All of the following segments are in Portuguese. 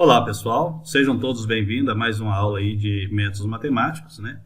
Olá pessoal, sejam todos bem-vindos a mais uma aula aí de métodos matemáticos, né?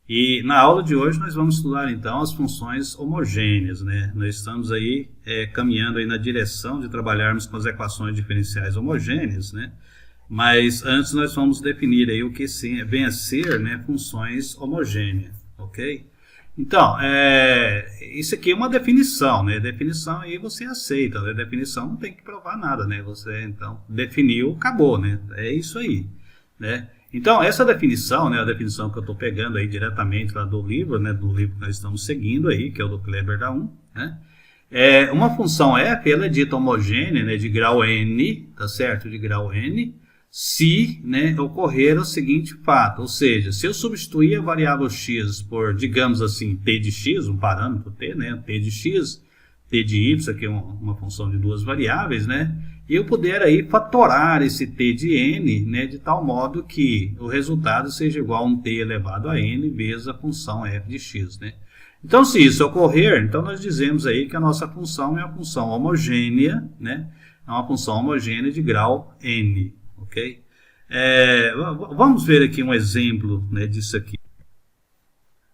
E na aula de hoje nós vamos estudar então as funções homogêneas, né? Nós estamos aí caminhando aí na direção de trabalharmos com as equações diferenciais homogêneas, né? Mas antes nós vamos definir aí o que vem a ser, né, funções homogêneas, ok? Então, isso aqui é uma definição, né? Definição aí você aceita, né? Definição não tem que provar nada, né? Você, então, definiu, acabou, né? É isso aí, né? Então, essa definição, né? A definição que eu estou pegando aí diretamente lá do livro, né? Do livro que nós estamos seguindo aí, que é o do Kleber da 1, né? Uma função f, ela é dita homogênea, né? De grau n, tá certo? De grau n, se, né, ocorrer o seguinte fato, ou seja, se eu substituir a variável x por, digamos assim, t de x, um parâmetro t, né, t de x, t de y, que é uma função de duas variáveis, né, e eu puder aí fatorar esse t de n, né, de tal modo que o resultado seja igual a um t elevado a n vezes a função f de x, né. Então, se isso ocorrer, então nós dizemos aí que a nossa função é uma função homogênea, né, é uma função homogênea de grau n. Ok? Vamos ver aqui um exemplo, né, disso aqui.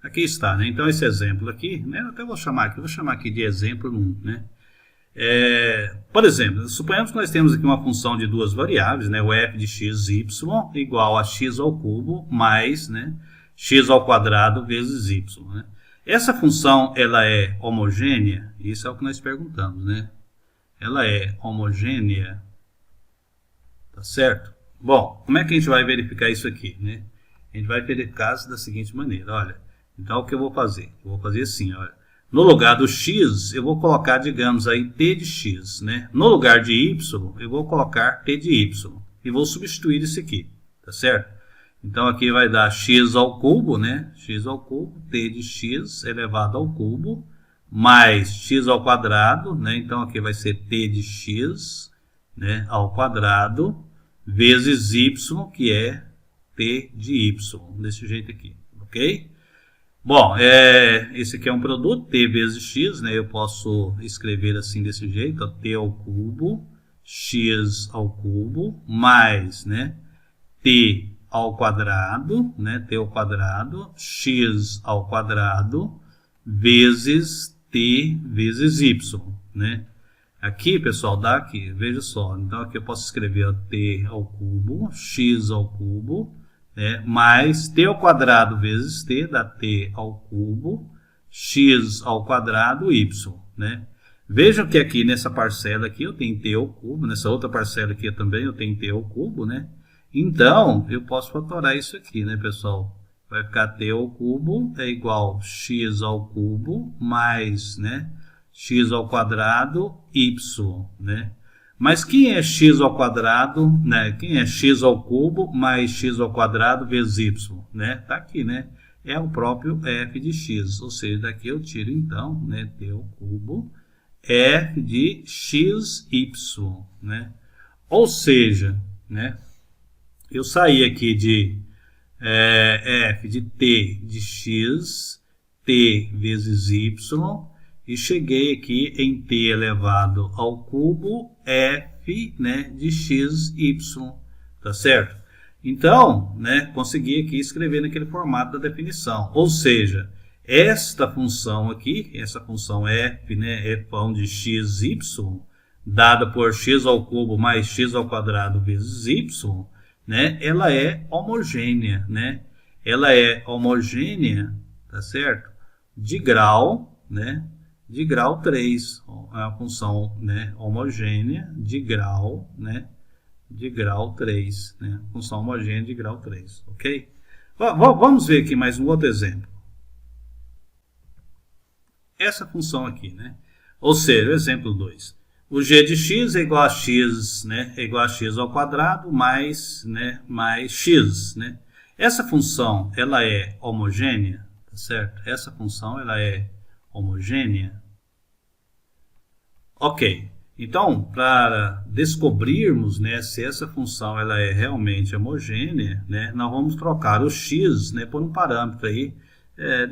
Aqui está, né? Então esse exemplo aqui, né, eu até vou chamar aqui de exemplo 1, né? Por exemplo, suponhamos que nós temos aqui uma função de duas variáveis, né, o f de x, y, igual a x ao cubo mais, né, x ao quadrado vezes y, né? Essa função, ela é homogênea? Isso é o que nós perguntamos, né? Ela é homogênea? Tá certo? Bom, como é que a gente vai verificar isso aqui, né? A gente vai verificar da seguinte maneira, olha. Então, o que eu vou fazer? Eu vou fazer assim, olha. No lugar do x, eu vou colocar, digamos aí, t de x, né? No lugar de y, eu vou colocar t de y. E vou substituir isso aqui, tá certo? Então, aqui vai dar x ao cubo, né? X ao cubo, t de x elevado ao cubo, mais x ao quadrado, né? Então, aqui vai ser t de x, né, ao quadrado, vezes y, que é t de y, desse jeito aqui, ok? Bom, esse aqui é um produto, t vezes x, né, eu posso escrever assim desse jeito, ó, t ao cubo, x ao cubo, mais, né, t ao quadrado, né, t ao quadrado, x ao quadrado, vezes t vezes y, né? Aqui, pessoal, dá aqui, veja só. Então, aqui eu posso escrever t ao cubo, x ao cubo, né, mais t ao quadrado vezes t, dá t ao cubo, x ao quadrado, y, né? Vejam que aqui nessa parcela aqui eu tenho t ao cubo, nessa outra parcela aqui também eu tenho t ao cubo, né? Então, eu posso fatorar isso aqui, né, pessoal? Vai ficar t ao cubo é igual a x ao cubo mais, né, x ao quadrado, y, né? Mas quem é x ao quadrado, né? Quem é x ao cubo mais x ao quadrado vezes y, né? Tá aqui, né? É o próprio f de x, ou seja, daqui eu tiro então, né, t ao cubo, f de x, y, né? Ou seja, né, eu saí aqui de f de t de x, t vezes y, e cheguei aqui em t elevado ao cubo f, né, de x, y, tá certo? Então, né, consegui aqui escrever naquele formato da definição. Ou seja, esta função aqui, essa função f, né, f de x, y, dada por x ao cubo mais x ao quadrado vezes y, né, ela é homogênea, né? Ela é homogênea, tá certo? De grau, né? De grau 3, é a função, né, homogênea de grau, né, de grau 3, né, função homogênea de grau 3, ok? Vamos ver aqui mais um outro exemplo. Essa função aqui, né, ou seja, o exemplo 2. O g de x é igual a x, né, é igual a x ao quadrado mais, né, mais x, né. Essa função, ela é homogênea, tá certo? Essa função, ela é homogênea? Ok, então para descobrirmos, né, se essa função ela é realmente homogênea, né, nós vamos trocar o x, né, por um parâmetro aí.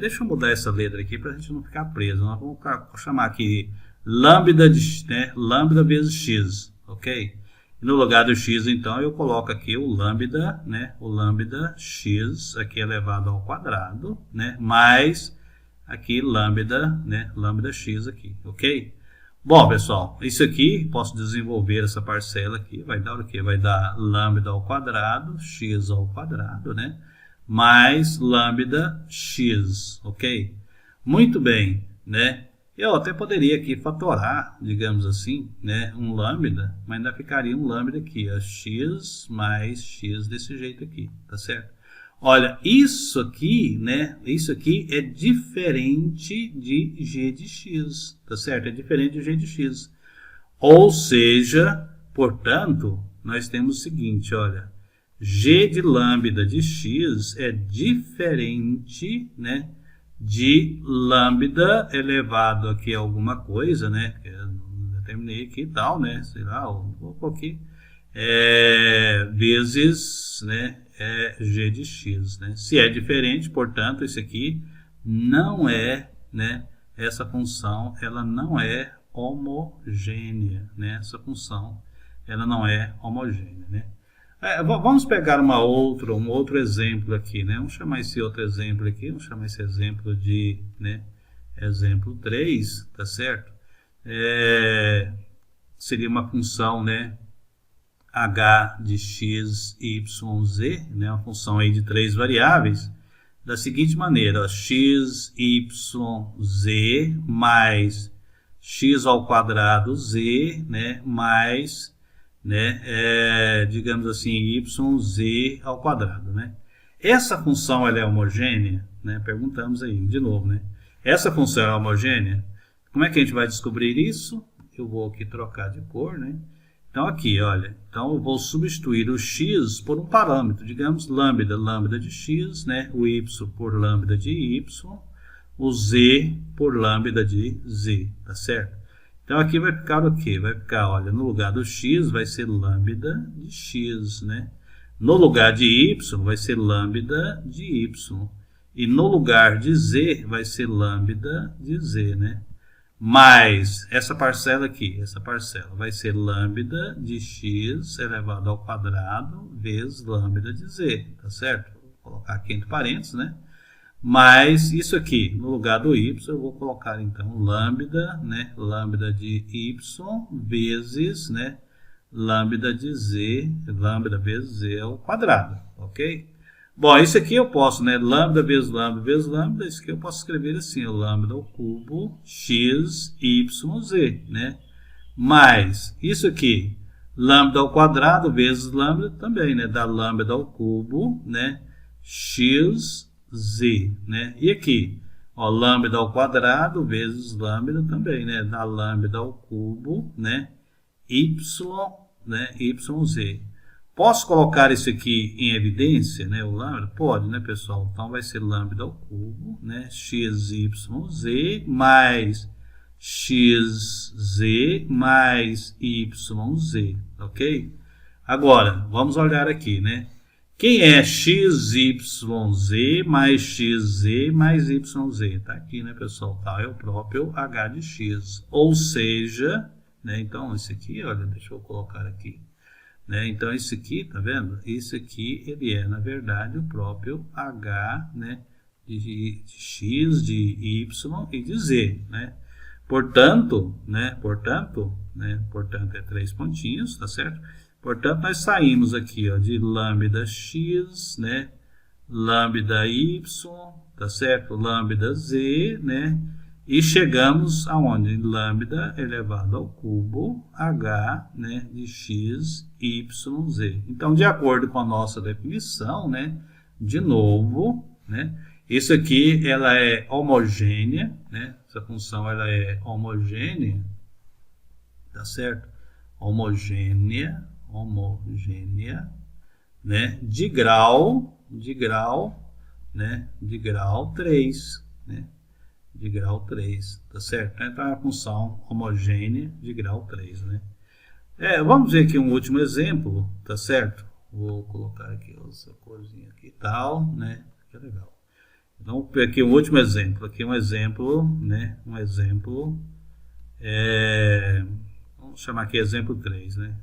Deixa eu mudar essa letra aqui para a gente não ficar preso. Nós vamos chamar aqui lambda, lambda vezes x, ok? No lugar do x, então, eu coloco aqui o lambda, né? O lambda x aqui elevado ao quadrado, né? Mais aqui lambda, né? Lambda x aqui, ok? Bom, pessoal, isso aqui, posso desenvolver essa parcela aqui, vai dar o quê? Vai dar lambda ao quadrado, x ao quadrado, né? Mais lambda x, ok? Muito bem, né? Eu até poderia aqui fatorar, digamos assim, né, um lambda, mas ainda ficaria um lambda aqui, ó, x mais x desse jeito aqui, tá certo? Olha, isso aqui, né, isso aqui é diferente de g de x, tá certo? É diferente de g de x. Ou seja, portanto, nós temos o seguinte, olha, g de lambda de x é diferente, né, de lambda elevado aqui a alguma coisa, né? Que eu determinei aqui e tal, né? Sei lá, vou pôr aqui. Vezes, né? G de x, né? Se é diferente, portanto, isso aqui não é, né? Essa função, ela não é homogênea, né? Essa função, ela não é homogênea, né? Vamos pegar um outro exemplo aqui, né? Vamos chamar esse outro exemplo aqui, vamos chamar esse exemplo de, né, exemplo 3, tá certo? Seria uma função, né, h de x, y, z, né, uma função aí de 3 variáveis, da seguinte maneira, ó, x, y, z, mais x ao quadrado z, né, mais, né, digamos assim, yz ao quadrado, né? Essa função ela é homogênea, né? Perguntamos aí de novo, né? Essa função é homogênea? Como é que a gente vai descobrir isso? Eu vou aqui trocar de cor, né? Então aqui, olha, então eu vou substituir o x por um parâmetro, digamos lambda de x, né? O y por lambda de y, o z por lambda de z, tá certo? Então, aqui vai ficar o quê? Vai ficar, olha, no lugar do x vai ser lambda de x, né? No lugar de y vai ser lambda de y. E no lugar de z vai ser lambda de z, né? Mais essa parcela aqui, essa parcela vai ser lambda de x elevado ao quadrado vezes lambda de z, tá certo? Vou colocar aqui entre parênteses, né? Mas isso aqui, no lugar do y, eu vou colocar então lambda, né, lambda de y vezes, né, lambda de z, lambda vezes z ao quadrado, ok? Bom, isso aqui eu posso, né, lambda vezes lambda, isso aqui eu posso escrever assim, lambda ao cubo x, y, z, né? Mais isso aqui, lambda ao quadrado vezes lambda também, né, dá lambda ao cubo, né, x, z, né? E aqui, ó, lambda ao quadrado vezes lambda também, né? Dá lambda ao cubo, né? Y, né? YZ. Posso colocar isso aqui em evidência, né? O lambda? Pode, né, pessoal? Então, vai ser lambda ao cubo, né? XYZ mais XZ mais YZ, ok? Agora, vamos olhar aqui, né? Quem é XYZ mais XZ mais YZ? Está aqui, né, pessoal? Tá, é o próprio H de X. Ou seja, né, então, esse aqui, olha, deixa eu colocar aqui. Né, então, esse aqui, tá vendo? Esse aqui, ele é, na verdade, o próprio H, né, de X, de Y e de Z, né? Portanto, é 3 pontinhos, tá certo? Portanto, nós saímos aqui, ó, de lambda x, né, lambda y, tá certo? Lambda z, né? E chegamos aonde? Lambda elevado ao cubo h, né, de x, y, z. Então, de acordo com a nossa definição, né, de novo, né, isso aqui ela é homogênea, né? Essa função ela é homogênea, tá certo? Homogênea, né, de grau, né, de grau 3, né, de grau 3, tá certo? Então, é uma função homogênea de grau 3, né. Vamos ver aqui um último exemplo, tá certo? Vou colocar aqui essa corzinha aqui e tal, né, que é legal. Então, aqui um último exemplo, aqui um exemplo, né, vamos chamar aqui exemplo 3, né.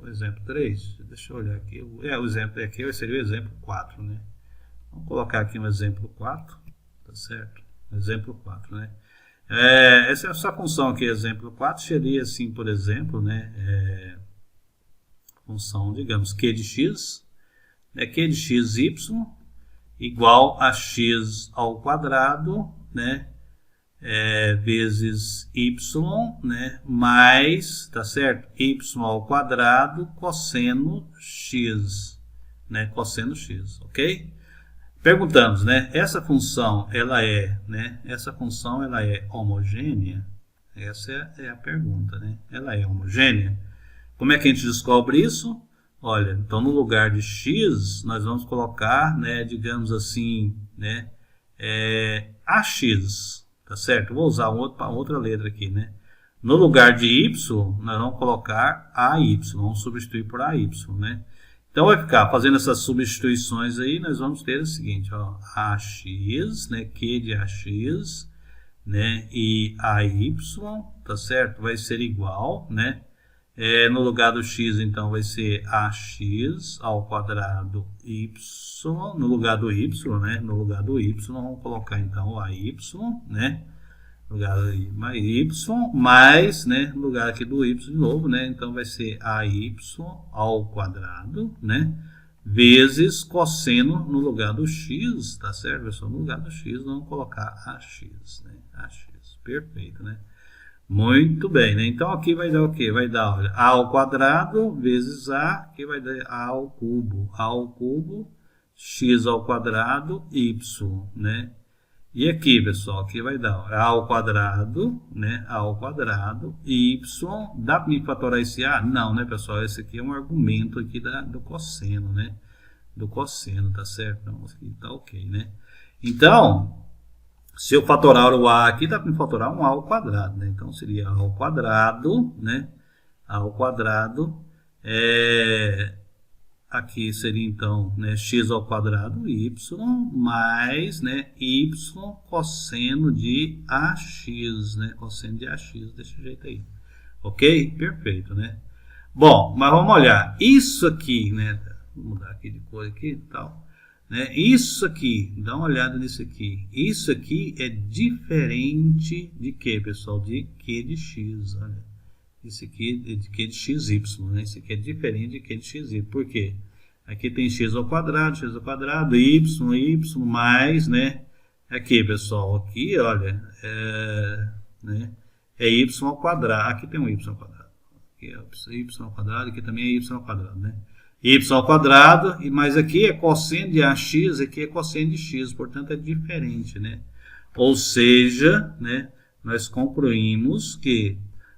O exemplo 3, deixa eu olhar aqui. O exemplo aqui seria o exemplo 4, né? Vamos colocar aqui um exemplo 4, tá certo? Exemplo 4, né? Essa função aqui, exemplo 4, seria assim, por exemplo, né? Função, digamos, q de x, né? Q de x, y, igual a x ao quadrado, né? Vezes y, né? Mais, tá certo? Y ao quadrado cosseno x, né? Cosseno x, ok? Perguntamos, né? Essa função, ela é homogênea? Essa é a pergunta, né? Ela é homogênea? Como é que a gente descobre isso? Olha, então no lugar de x, nós vamos colocar, né? Digamos assim, né? AX, tá certo? Vou usar outra letra aqui, né? No lugar de y, nós vamos colocar AY, vamos substituir por AY, né? Então, vai ficar fazendo essas substituições aí, nós vamos ter o seguinte, ó, AX, né, Q de AX, né, e AY, tá certo? Vai ser igual, né? No lugar do x, então, vai ser AX ao quadrado y, no lugar do y, né? No lugar do y, vamos colocar, então, o AY, né? No lugar y, mais, né, no lugar aqui do y de novo, né, então vai ser AY ao quadrado, né, vezes cosseno no lugar do x, tá certo, pessoal? No lugar do x, vamos colocar AX, né, AX, perfeito, né, muito bem, né, então aqui vai dar o quê? Vai dar, olha, A ao quadrado vezes A, que vai dar A ao cubo, x ao quadrado, y, né. E aqui, pessoal, aqui vai dar A ao quadrado, né? A ao quadrado, y. Dá para me fatorar esse A? Não, né, pessoal? Esse aqui é um argumento aqui do cosseno, né? Do cosseno, tá certo? Então, aqui tá ok, né? Então, se eu fatorar o A aqui, dá para me fatorar um A ao quadrado, né? Então, seria A ao quadrado, né? A ao quadrado, aqui seria, então, né, x ao quadrado y mais, né, y cosseno de AX, né, cosseno de AX, desse jeito aí. Ok? Perfeito, né? Bom, mas vamos olhar. Isso aqui, né, vou mudar aqui de cor aqui e tal, né, isso aqui, dá uma olhada nisso aqui. Isso aqui é diferente de quê, pessoal? De Q de x, olha. Isso aqui é de Q de xy, né? Isso aqui é diferente de Q de xy. Por quê? Aqui tem x ao quadrado, y mais, né? Aqui, pessoal, aqui, olha, né? Y ao quadrado. Aqui tem um y ao quadrado. Aqui é y ao quadrado, aqui também é y ao quadrado, né? Y ao quadrado, mas aqui é cosseno de AX, aqui é cosseno de x, portanto é diferente, né? Ou seja, né? Nós concluímos que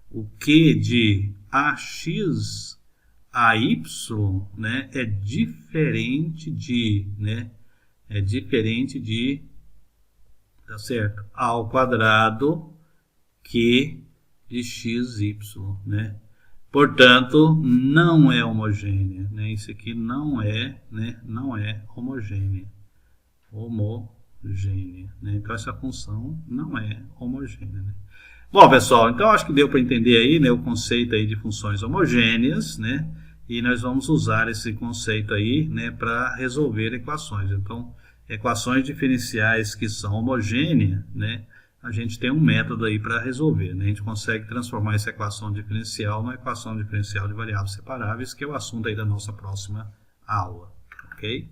o Q de AX AY, né, é diferente de, né, tá certo, A ao quadrado Q de XY, né? Portanto, não é homogênea, né? Isso aqui não é, né, não é homogênea, né? Então, essa função não é homogênea, né? Bom, pessoal, então acho que deu para entender aí, né, o conceito aí de funções homogêneas, né? E nós vamos usar esse conceito aí, né, para resolver equações. Então, equações diferenciais que são homogêneas, né, a gente tem um método aí para resolver, né? A gente consegue transformar essa equação diferencial numa equação diferencial de variáveis separáveis, que é o assunto aí da nossa próxima aula, ok?